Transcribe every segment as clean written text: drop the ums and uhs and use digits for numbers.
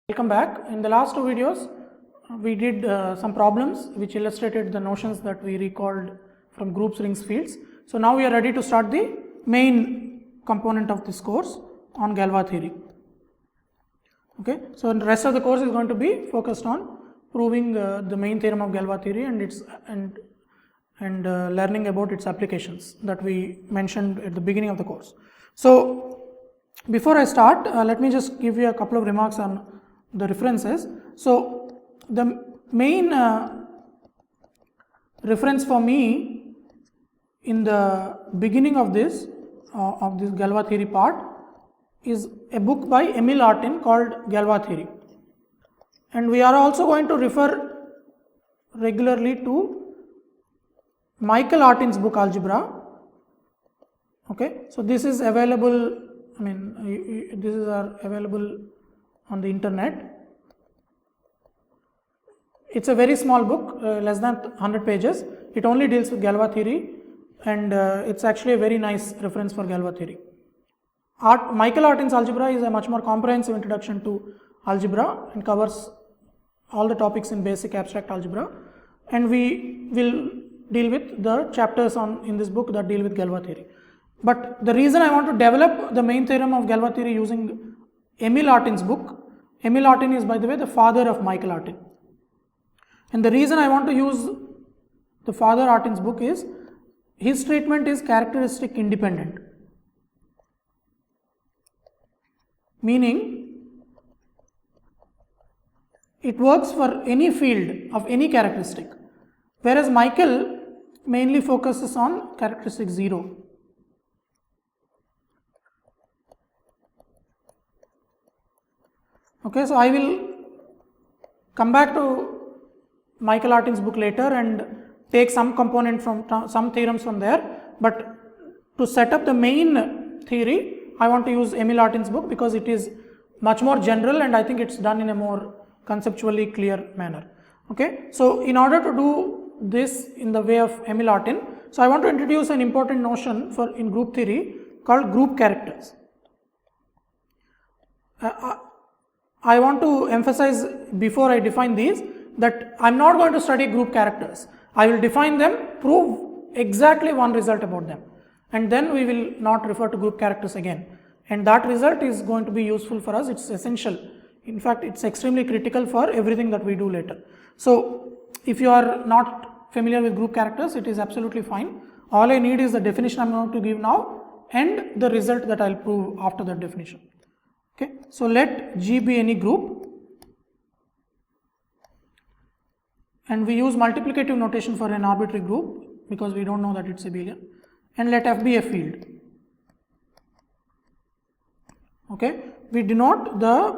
Welcome back. In the last two videos, we did some problems which illustrated the notions that we recalled from groups, rings, fields. So now we are ready to start the main component of this course on Galois theory. Okay, so the rest of the course is going to be focused on proving the main theorem of Galois theory and learning about its applications that we mentioned at the beginning of the course. So before I start, let me just give you a couple of remarks on the references. So the main reference for me in the beginning of this Galois theory part is a book by Emil Artin called Galois theory, and we are also going to refer regularly to Michael Artin's book Algebra. Okay, so this is available. I mean, this is available on the internet. It's a very small book, less than 100 pages. It only deals with Galois theory, and it's actually a very nice reference for Galois theory. Michael Artin's Algebra is a much more comprehensive introduction to algebra and covers all the topics in basic abstract algebra, and we will deal with the chapters in this book that deal with Galois theory. But the reason I want to develop the main theorem of Galois theory using Emil Artin's book. Emil Artin is, by the way, the father of Michael Artin. And the reason I want to use the father Artin's book is his treatment is characteristic independent. Meaning, it works for any field of any characteristic, whereas Michael mainly focuses on characteristic 0. Okay, so I will come back to Michael Artin's book later and take some component from some theorems from there, but to set up the main theory, I want to use Emil Artin's book because it is much more general and I think it's done in a more conceptually clear manner. Okay, so in order to do this in the way of Emil Artin, so I want to introduce an important notion in group theory called group characters. I want to emphasize before I define these that I am not going to study group characters. I will define them, prove exactly one result about them, and then we will not refer to group characters again. And that result is going to be useful for us. It's essential. In fact, it's extremely critical for everything that we do later. So if you are not familiar with group characters, it is absolutely fine. All I need is the definition I am going to give now and the result that I will prove after that definition. Okay, so let G be any group, and we use multiplicative notation for an arbitrary group because we don't know that it's abelian, and let F be a field. Okay, we denote the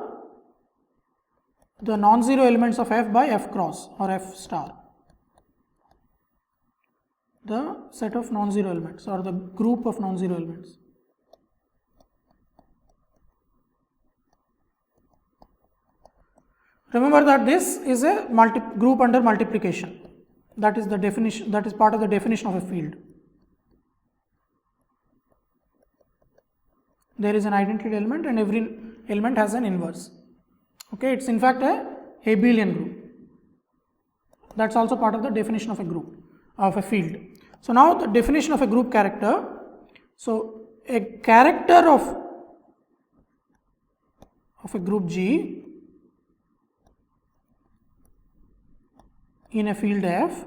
non-zero elements of F by F cross or F star, the set of non-zero elements or the group of non-zero elements. Remember that this is a group under multiplication. That is the definition. That is part of the definition of a field. There is an identity element, and every element has an inverse. Okay, it's in fact a abelian group. That's also part of the definition of a group of a field. So now the definition of a group character. So a character of a group G in a field F,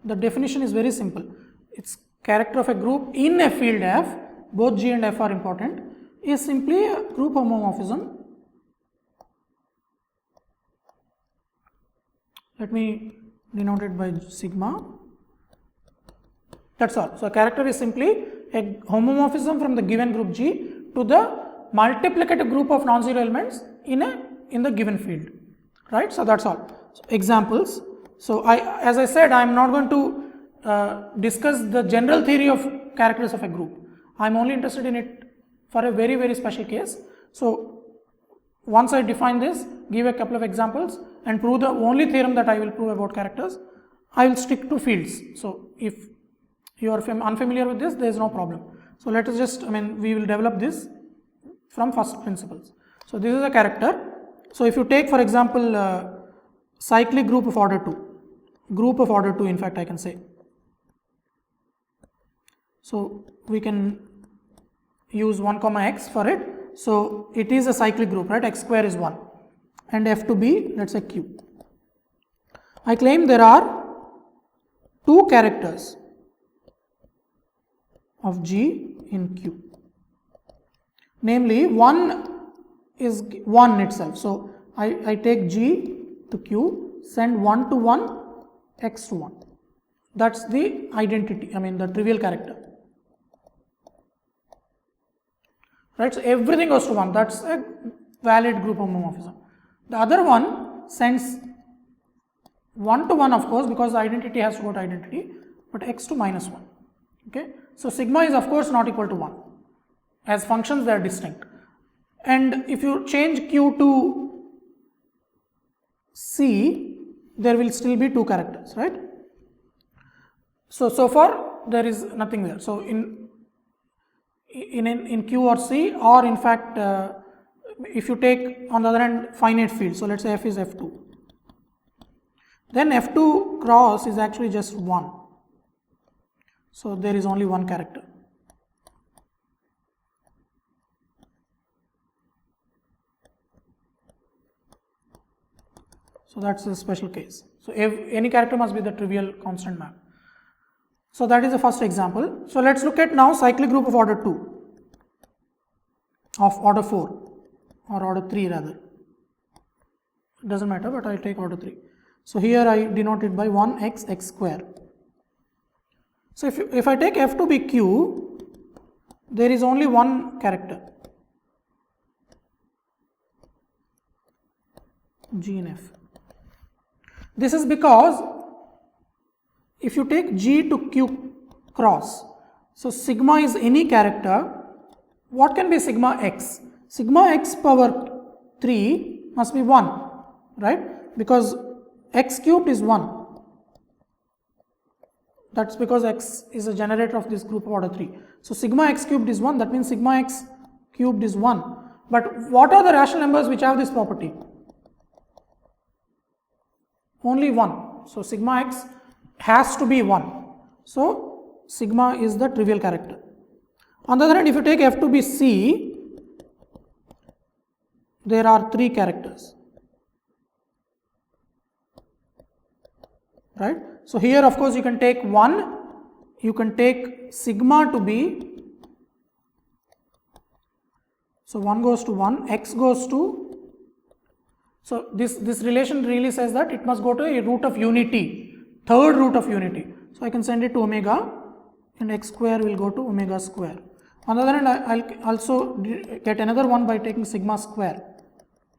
the definition is very simple. It's character of a group in a field F, both G and F are important, is simply a group homomorphism. Let me denote it by sigma. That's all. So a character is simply a homomorphism from the given group G to the multiplicative group of non-zero elements in the given field, right? So that's all. So examples. So as I said, I am not going to discuss the general theory of characters of a group. I am only interested in it for a very, very special case. So once I define this, give a couple of examples and prove the only theorem that I will prove about characters, I will stick to fields. So if you are unfamiliar with this, there is no problem. So let us just, we will develop this from first principles. So this is a character. So if you take for example cyclic group of order 2, in fact I can say. So we can use 1 comma x for it. So it is a cyclic group, right? X square is 1 and f to be, let's say, q. I claim there are 2 characters of G in Q. Namely, one is 1 itself. So I take G to Q, send 1 to 1, x to 1. That's the identity, the trivial character. Right? So everything goes to 1. That's a valid group homomorphism. The other one sends 1 to 1, of course, because the identity has to go to identity, but x to minus 1. Okay? So sigma is of course not equal to 1. As functions they are distinct. And if you change Q to C, there will still be 2 characters, right? So far there is nothing there. So in Q or C, or in fact if you take on the other hand finite field, so let's say f is f2, then f2 cross is actually just 1. So there is only 1 character. So that's a special case. So any character must be the trivial constant map. So that is the first example. So let's look at now cyclic group of order 2, of order 4 or order 3 rather. It doesn't matter, but I'll take order 3. So here I denote it by 1x x square. So if I take f to be q, there is only 1 character, G in f. This is because if you take G to Q cross, so sigma is any character. What can be sigma x? Sigma x power 3 must be 1, right? Because x cubed is 1. That's because x is a generator of this group of order 3. So sigma x cubed is 1, that means sigma x cubed is 1. But what are the rational numbers which have this property? Only 1. So sigma x has to be 1. So sigma is the trivial character. On the other hand, if you take f to be C, there are 3 characters. Right? So here of course you can take 1, you can take sigma to be, so 1 goes to 1, x goes to, so this relation really says that it must go to a root of unity, third root of unity. So I can send it to omega and x square will go to omega square. On the other hand, I'll also get another one by taking sigma square,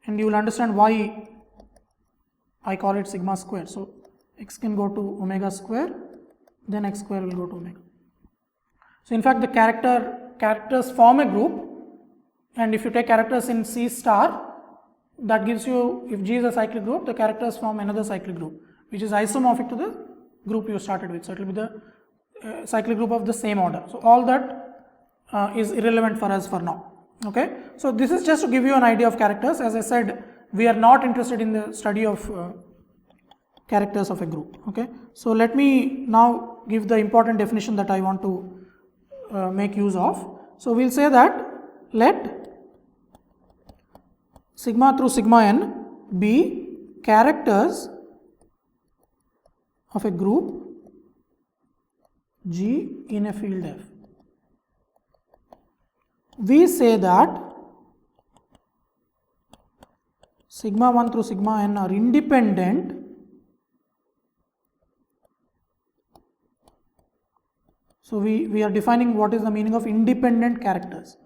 and you will understand why I call it sigma square. So x can go to omega square, then x square will go to omega. So in fact the characters form a group, and if you take characters in C star, that gives you, if G is a cyclic group, the characters form another cyclic group which is isomorphic to the group you started with. So it will be the cyclic group of the same order. So all that is irrelevant for us for now. Okay. So this is just to give you an idea of characters. As I said, we are not interested in the study of characters of a group. Okay. So let me now give the important definition that I want to make use of. So we'll say that let sigma through sigma n be characters of a group G in a field F. We say that sigma 1 through sigma n are independent So we are defining what is the meaning of independent characters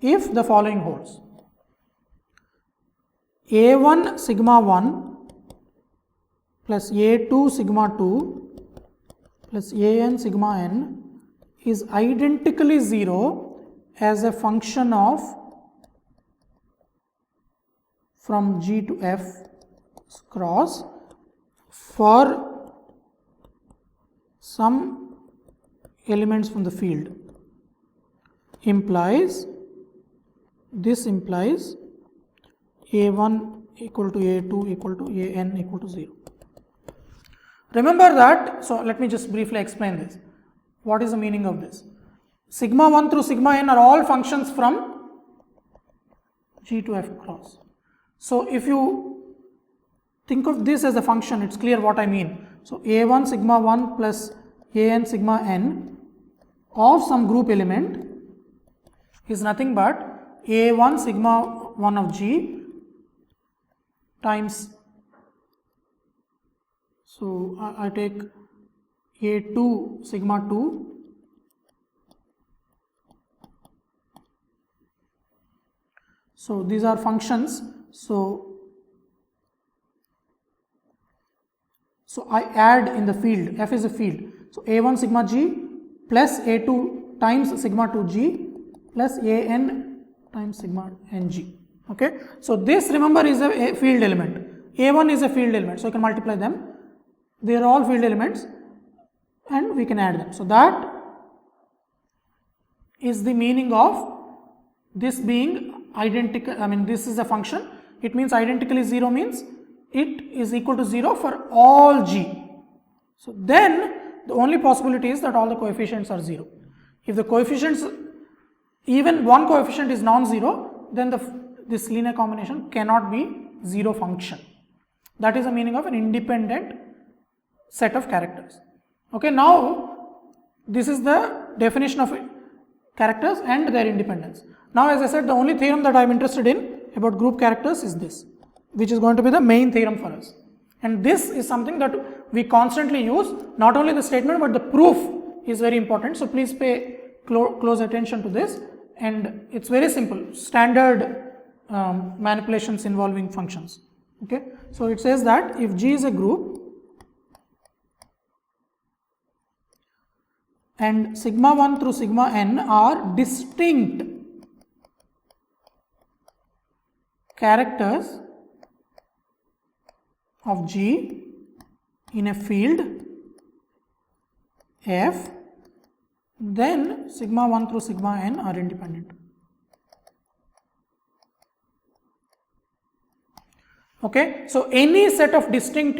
if the following holds. A1 sigma 1 plus A2 sigma 2 plus An sigma n is identically 0 as a function of from G to F cross for some elements from the field implies A1 equal to A2 equal to AN equal to 0. Remember that, so let me just briefly explain this. What is the meaning of this? Sigma 1 through sigma n are all functions from G to F cross. So if you think of this as a function, it's clear what I mean. So A1 sigma 1 plus AN sigma n of some group element is nothing but A1 sigma 1 of G times, so I take A2 sigma 2 so these are functions, so I add in the field, F is a field, so A1 sigma G plus A2 times sigma 2 G plus AN times sigma NG. Okay, so this, remember, is a field element. A1 is a field element, so you can multiply them. They are all field elements and we can add them. So that is the meaning of this being identical. I mean, this is a function. It means identically 0 means it is equal to 0 for all G. So then the only possibility is that all the coefficients are 0. If the coefficients, even one coefficient is non-zero, then this linear combination cannot be 0 function. That is the meaning of an independent set of characters. Okay, now this is the definition of characters and their independence. Now, as I said, the only theorem that I am interested in about group characters is this, which is going to be the main theorem for us. And this is something that we constantly use. Not only the statement but the proof is very important. So please pay close attention to this, and it's very simple, standard manipulations involving functions. Okay, so it says that if G is a group and sigma 1 through sigma n are distinct characters of G in a field F, then sigma 1 through sigma n are independent. Okay, so any set of distinct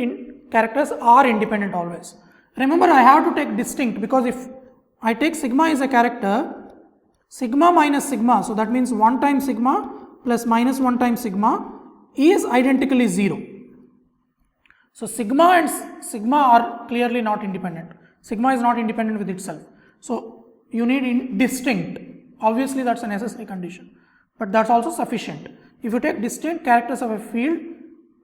characters are independent always. Remember, I have to take distinct because if I take sigma is a character, sigma minus sigma, so that means 1 times sigma plus minus 1 times sigma is identically 0. So sigma and sigma are clearly not independent. Sigma is not independent with itself. So you need distinct. Obviously that's a necessary condition, but that's also sufficient. If you take distinct characters of a field,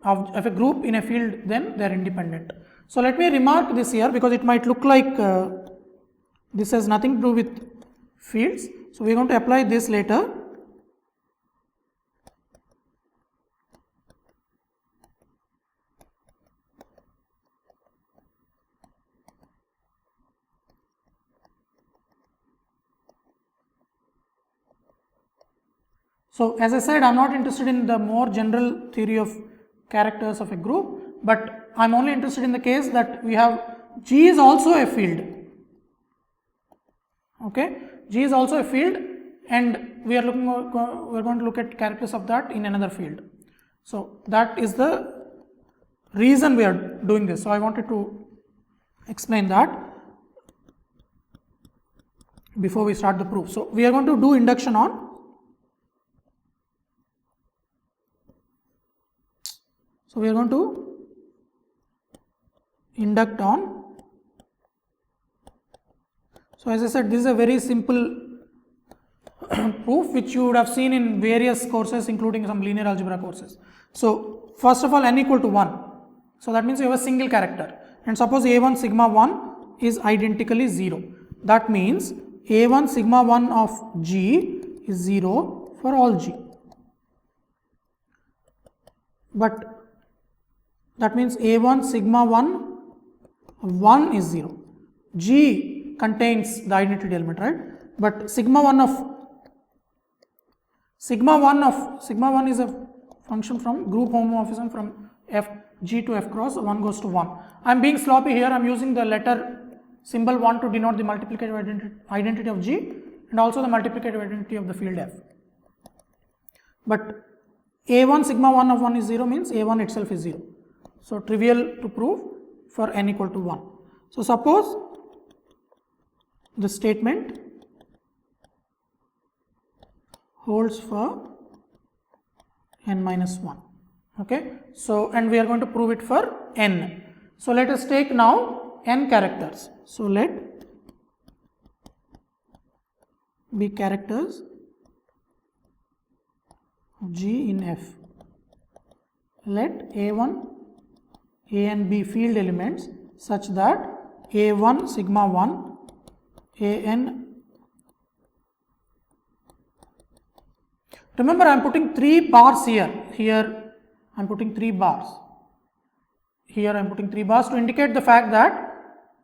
of a group in a field, then they are independent. So let me remark this here because it might look like this has nothing to do with fields. So we are going to apply this later. So as I said, I am not interested in the more general theory of characters of a group, but I am only interested in the case that we have G is also a field. Okay, G is also a field, and we are going to look at characters of that in another field. So that is the reason we are doing this. So I wanted to explain that before we start the proof. So we are going to do induction on. So we are going to induct on. So as I said, this is a very simple proof which you would have seen in various courses, including some linear algebra courses. So first of all, n equal to 1. So that means you have a single character, and suppose A1 sigma 1 is identically 0. That means A1 sigma 1 of G is 0 for all G. But that means A1 sigma 1 is 0. G contains the identity element, right? But sigma 1 is a function from group homomorphism from F G to F cross, 1 goes to 1. I am being sloppy here. I am using the letter symbol 1 to denote the multiplicative identity of G and also the multiplicative identity of the field F. But A1 sigma 1 of 1 is 0 means A1 itself is 0. So, trivial to prove for n equal to 1. So, suppose the statement holds for n minus 1. Okay. So, and we are going to prove it for n. So, let us take now n characters. So, let be characters G in F. Let A1, A and B field elements such that A1 sigma 1, AN. Remember, I am putting 3 bars here. Here I am putting 3 bars. Here I am putting 3 bars to indicate the fact that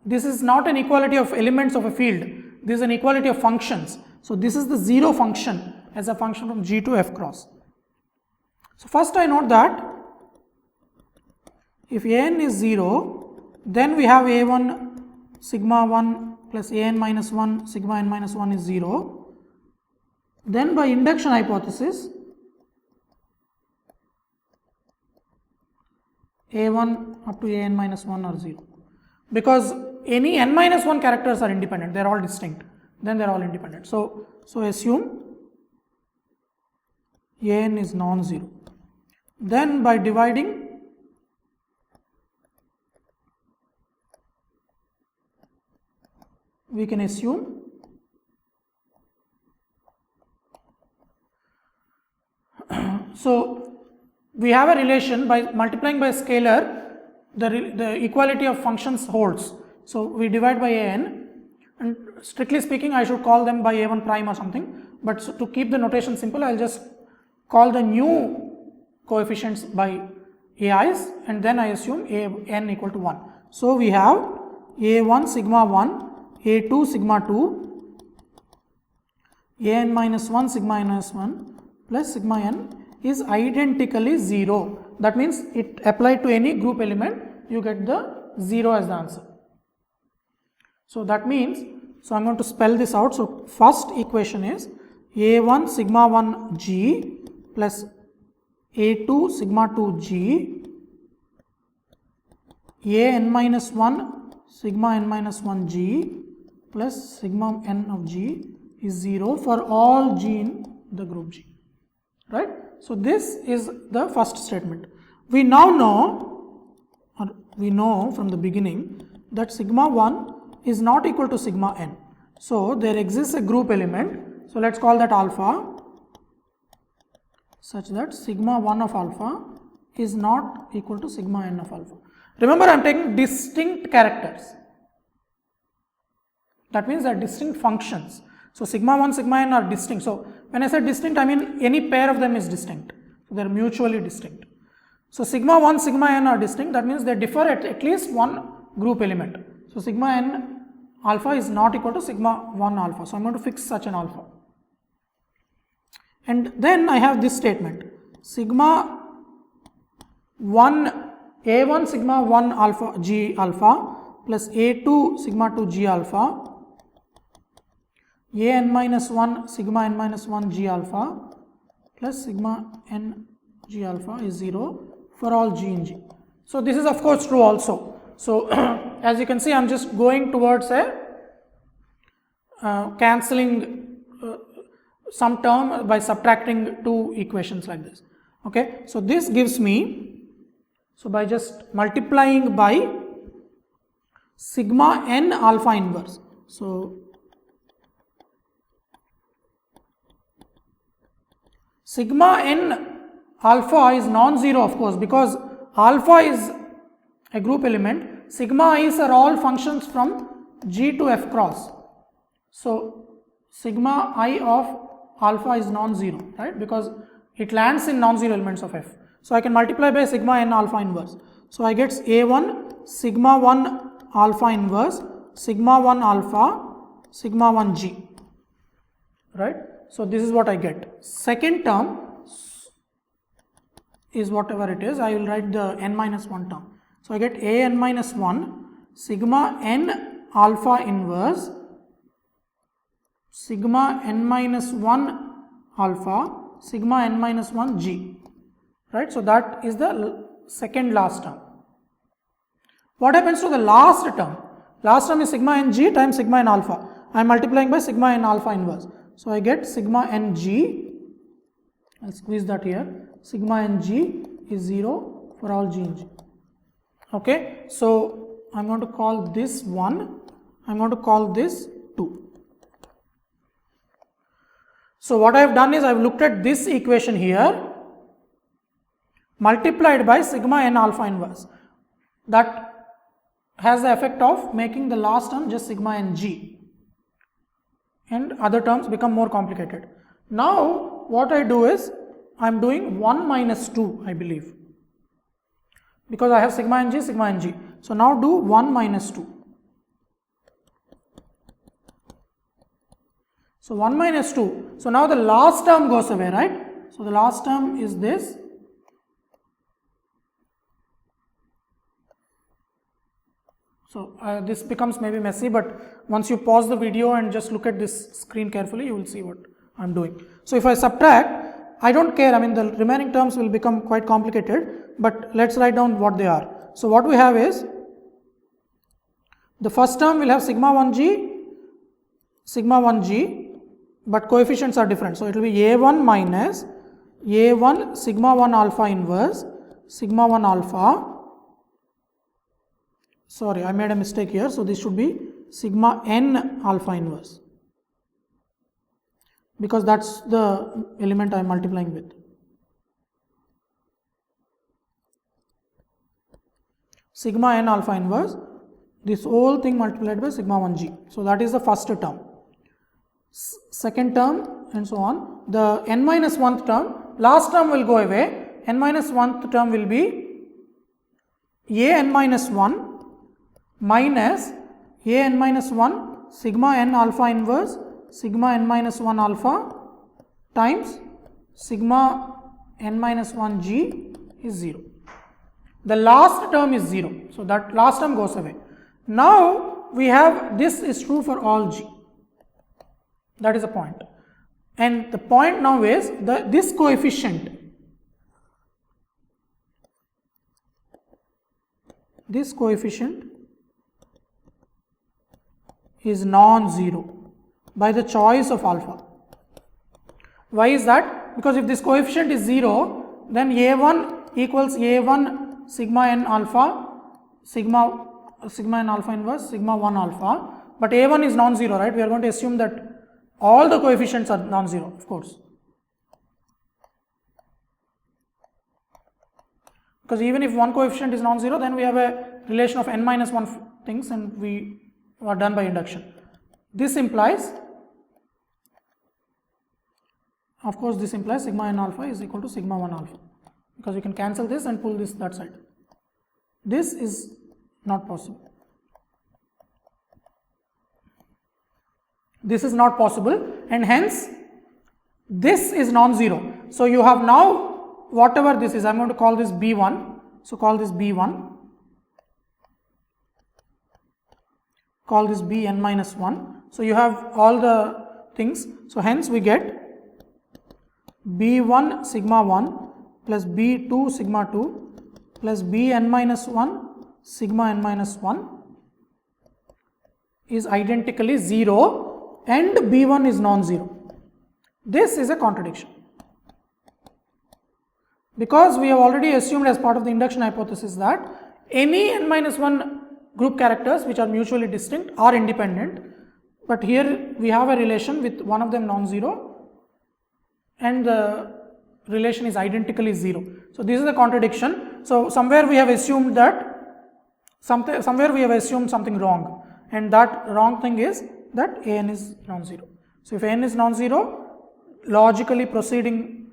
this is not an equality of elements of a field. This is an equality of functions. So, this is the 0 function as a function from G to F cross. So, first I note that if An is 0, then we have A1 sigma 1 plus An minus 1 sigma n minus 1 is 0. Then by induction hypothesis, A1 up to An minus 1 are 0, because any n minus 1 characters are independent, they are all distinct, then they are all independent. So, assume An is non-zero. Then by dividing, we can assume so we have a relation by multiplying by a scalar, the equality of functions holds. So, we divide by An, and strictly speaking I should call them by A1 prime or something, but so to keep the notation simple I will just call the new coefficients by AIs, and then I assume An equal to 1. So, we have A1 sigma 1, A2 sigma 2, An minus 1 sigma n minus 1 plus sigma n is identically 0. That means it applied to any group element, you get the 0 as the answer. So, that means, so I am going to spell this out. So, first equation is A1 sigma 1 G plus A2 sigma 2 G, An minus 1 sigma n minus 1 G plus sigma n of G is 0 for all G in the group G, right. So, this is the first statement. We now know, or we know from the beginning, that sigma 1 is not equal to sigma n. So, there exists a group element. So, let us call that alpha, such that sigma 1 of alpha is not equal to sigma n of alpha. Remember, I am taking distinct characters. That means they are distinct functions. So, sigma 1, sigma n are distinct. So, when I say distinct, I mean any pair of them is distinct. So, they are mutually distinct. So, sigma 1, sigma n are distinct. That means they differ at least one group element. So, sigma n alpha is not equal to sigma 1 alpha. So, I am going to fix such an alpha. And then I have this statement, sigma 1 A1 sigma 1 alpha G alpha plus A2 sigma 2 G alpha, An minus 1 sigma n minus 1 G alpha plus sigma n G alpha is 0 for all G in G. So, this is of course true also. So, as you can see, I am just going towards a cancelling some term by subtracting two equations like this. Okay. So, this gives me, so by just multiplying by sigma n alpha inverse. So, sigma n alpha is non-zero of course, because alpha is a group element, sigma i's are all functions from G to F cross. So, sigma I of alpha is non-zero, right, because it lands in non-zero elements of F. So, I can multiply by sigma n alpha inverse. So, I get A1 sigma 1 alpha inverse sigma 1 alpha sigma 1 G, right. So, this is what I get. Second term is whatever it is, I will write the n minus 1 term. So, I get A n minus 1 sigma n alpha inverse sigma n minus 1 alpha sigma n minus 1 G. right? So that is the second last term. What happens to the last term? Last term is sigma ng times sigma n alpha. I am multiplying by sigma n alpha inverse. So I get sigma ng, I'll squeeze that here, sigma ng is 0 for all g in g. Okay, so I'm going to call this 1, I'm going to call this 2. So what I have done is I have looked at this equation here, multiplied by sigma n alpha inverse. That has the effect of making the last term just sigma n g, and other terms become more complicated. Now what I do is I am doing 1 minus 2, I believe, because I have sigma n g, sigma n g. So now do 1 minus 2. So 1 minus 2. So now the last term goes away, right? So the last term is this. So this becomes maybe messy, but once you pause the video and just look at this screen carefully, you will see what I am doing. So if I subtract, I don't care, I mean the remaining terms will become quite complicated, but let's write down what they are. So what we have is, the first term will have sigma 1g, but coefficients are different. So it will be a1 minus a1 sigma 1 alpha inverse sigma 1 alpha. Sorry, I made a mistake here. So this should be sigma n alpha inverse, because that's the element I am multiplying with. Sigma n alpha inverse, this whole thing multiplied by sigma 1g. So that is the first term. Second term and so on. The n minus 1th term, last term will go away. N minus 1th term will be a n minus 1 minus a n minus 1 sigma n alpha inverse sigma n minus 1 alpha times sigma n minus 1 g is 0. The last term is 0. So that last term goes away. Now we have this is true for all g. That is a point. And the point now is this coefficient. This coefficient is non-zero by the choice of alpha. Why is that? Because if this coefficient is 0, then a1 equals a1 sigma n alpha, sigma n alpha inverse, sigma 1 alpha, but a1 is non-zero, right? We are going to assume that all the coefficients are non-zero, of course. Because even if one coefficient is non-zero, then we have a relation of n minus 1 things and we are done by induction. This implies, of course, this implies sigma n alpha is equal to sigma 1 alpha, because you can cancel this and pull this that side. This is not possible. This is not possible, and hence this is non-zero. So you have now whatever this is, I am going to call this B1. So call this B1. Call this Bn minus 1. So you have all the things. So hence we get B1 sigma 1 plus B2 sigma 2 plus Bn minus 1 sigma n minus 1 is identically 0 and B1 is non-zero. This is a contradiction, because we have already assumed as part of the induction hypothesis that any n minus 1 group characters which are mutually distinct are independent, but here we have a relation with one of them non-zero and the relation is identically 0. So this is a contradiction. So somewhere we have assumed that somewhere we have assumed something wrong, and that wrong thing is that an is non-zero. So if n is non-zero, logically proceeding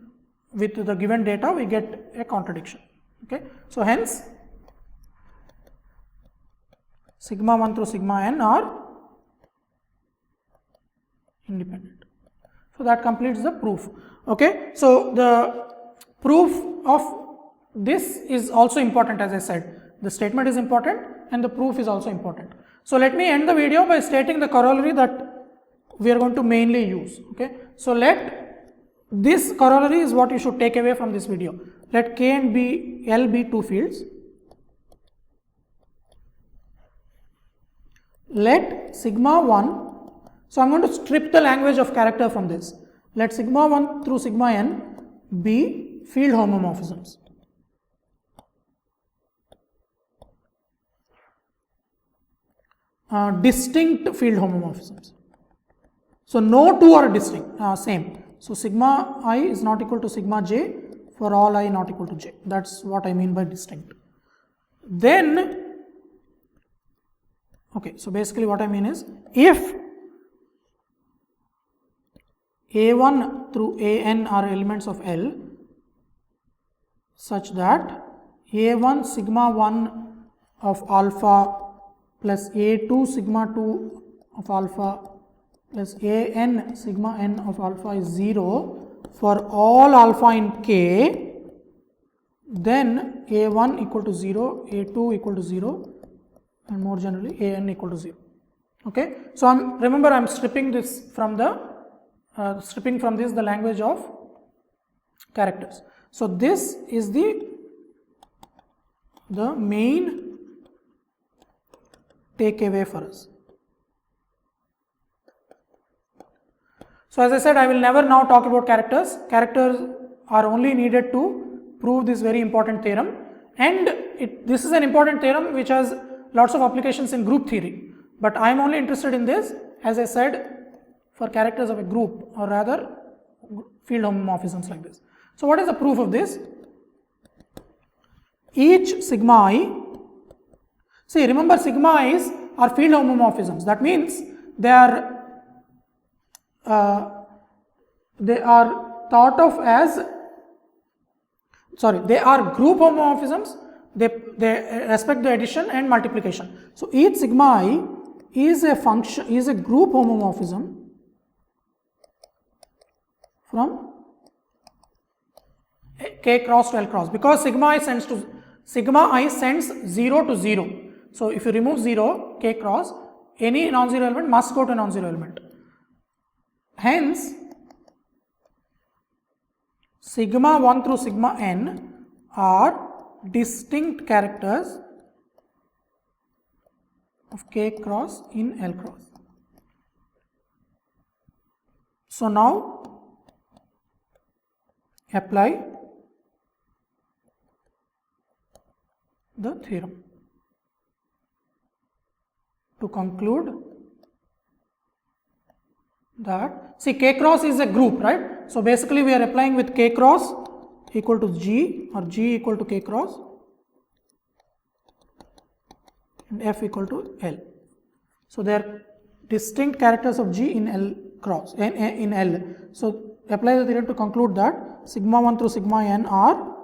with the given data, we get a contradiction. Okay, so hence sigma 1 through sigma n are independent. So that completes the proof. Okay, so the proof of this is also important. As I said, the statement is important and the proof is also important. So let me end the video by stating the corollary that we are going to mainly use. Okay, so let this corollary is what you should take away from this video. let K and L be two fields. Let sigma 1, so I'm going to strip the language of character from this. Let sigma 1 through sigma n be field homomorphisms. Distinct field homomorphisms. So no two are distinct, same. So sigma I is not equal to sigma j for all I not equal to j. That's what I mean by distinct. Then, okay, so basically what I mean is, if A1 through An are elements of L such that A1 sigma 1 of alpha plus A2 sigma 2 of alpha plus An sigma n of alpha is 0 for all alpha in K, then A1 equal to 0, A2 equal to 0 and more generally An equal to 0. Okay. So, remember I am stripping this from the the language of characters. So, this is the main takeaway for us. So, as I said, I will never now talk about characters. Characters are only needed to prove this very important theorem, and this is an important theorem which has lots of applications in group theory, but I am only interested in this, as I said, for characters of a group, or rather field homomorphisms like this. So, what is the proof of this? Each sigma I, see, remember sigma i's are field homomorphisms. That means they are thought of as, they are group homomorphisms. They respect the addition and multiplication. So, each sigma I is a group homomorphism from K cross to L cross, because sigma I sends 0 to 0. So, if you remove 0, K cross, any non-zero element must go to a non-zero element. Hence, sigma 1 through sigma n are distinct characters of K cross in L cross. So, now apply the theorem to conclude that, see, K cross is a group, right? So, basically we are applying with K cross equal to G or G equal to K cross and F equal to L. So, they are distinct characters of G in L cross, in L. So, apply the theorem to conclude that sigma 1 through sigma n are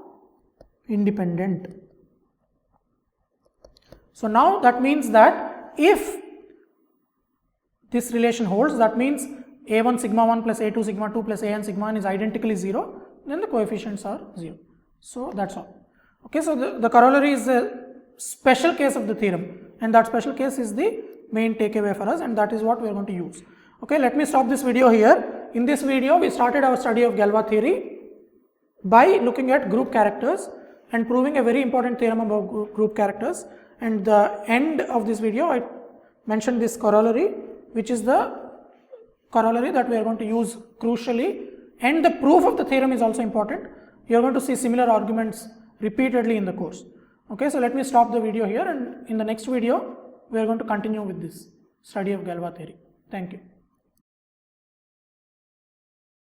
independent. So, now that means that if this relation holds, that means A1 sigma 1 plus A2 sigma 2 plus An sigma n is identically 0, then the coefficients are 0. So, that is all. Okay, so, the corollary is a special case of the theorem, and that special case is the main takeaway for us, and that is what we are going to use. Okay, let me stop this video here. In this video, we started our study of Galois theory by looking at group characters and proving a very important theorem about group characters, and the end of this video I mentioned this corollary, which is the corollary that we are going to use crucially, and the proof of the theorem is also important. You are going to see similar arguments repeatedly in the course. Okay, so let me stop the video here, and in the next video we are going to continue with this study of Galois theory. Thank you.